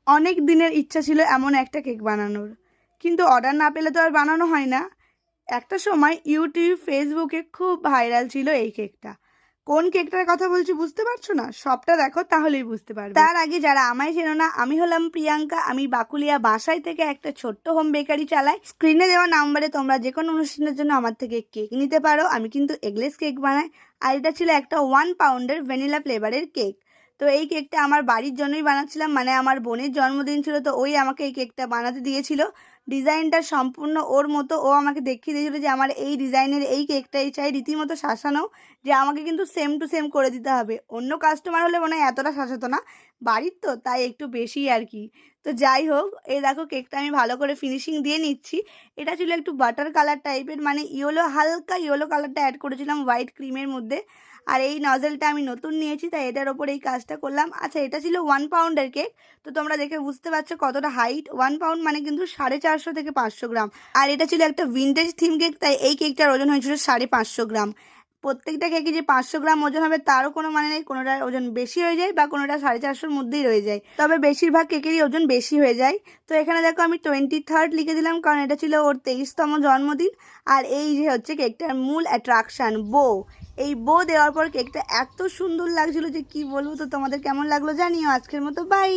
অনেক দিনের ইচ্ছা ছিল এমন একটা কেক বানানোর, কিন্তু অর্ডার না পেলে তো আর বানানো হয় না। একটা সময় ইউটিউব ফেসবুকে খুব ভাইরাল ছিল এই কেকটা। কোন কেকটার কথা বলছি বুঝতে পারছো না? সবটা দেখো তাহলেই বুঝতে পারবে। তার আগে যারা আমায় চেনো না, আমি হলাম প্রিয়াঙ্কা। আমি বাকুলিয়া বাসায় থেকে একটা ছোট্ট হোম বেকারি চালাই। স্ক্রিনে দেওয়া নাম্বারে তোমরা যে কোনো অনুষ্ঠানের জন্য আমার থেকে কেক নিতে পারো। আমি কিন্তু এগলেস কেক বানাই। আর এটা ছিল একটা 1 পাউন্ডের ভ্যানিলা ফ্লেভারের কেক। তো এই কেকটা আমার বাড়ির জন্যই বানাচ্ছিলাম, মানে আমার বোনের জন্মদিন ছিল, তো ওই আমাকে এই কেকটা বানাতে দিয়েছিল। ডিজাইনটা সম্পূর্ণ ওর মতো, ও আমাকে দেখিয়ে দিয়েছিল যে আমার এই ডিজাইনের এই কেকটাই চাই, রীতিমতো শাসানো, যে আমাকে কিন্তু সেম টু সেম করে দিতে হবে। অন্য কাস্টমার হলে মনে হয় এতটা শাসাতো না, বাড়ির তো তাই একটু বেশি আর কি। তো যাই হোক, এই দেখো কেকটা আমি ভালো করে ফিনিশিং দিয়ে নিচ্ছি। এটা ছিল একটু বাটার কালার টাইপের, মানে ইয়েলো, হালকা ইয়েলো কালারটা অ্যাড করেছিলাম হোয়াইট ক্রিমের মধ্যে। আর এই নজেলটা আমি নতুন নিয়েছি, তাই এটার ওপর এই কাজটা করলাম। আচ্ছা, এটা ছিল 1 পাউন্ডের কেক। তো তোমরা দেখে বুঝতে পারছো কতটা হাইট। 1 পাউন্ড মানে কিন্তু 450 থেকে 500 গ্রাম। আর এটা ছিল একটা ভিন্টেজ থিম কেক, তাই এই কেকটার ওজন হয়েছিল 550 গ্রাম। প্রত্যেকটা কেকে যে 500 গ্রাম ওজন হবে তারও কোনো মানে নেই, কোনোটার ওজন বেশি হয়ে যায় বা কোনোটা 450-র মধ্যেই রয়ে যায়, তবে বেশিরভাগ কেকেরই ওজন বেশি হয়ে যায়। তো এখানে দেখো আমি 23rd লিখে দিলাম, কারণ এটা ছিল ওর 23তম জন্মদিন। আর এই যে হচ্ছে কেকটার মূল অ্যাট্রাকশান, বো। এই বো দেওয়ার পর কেকটা এত সুন্দর লাগছিল যে কি বলবো। তো তোমাদের কেমন লাগলো জানিও। আজকের মতো বাই।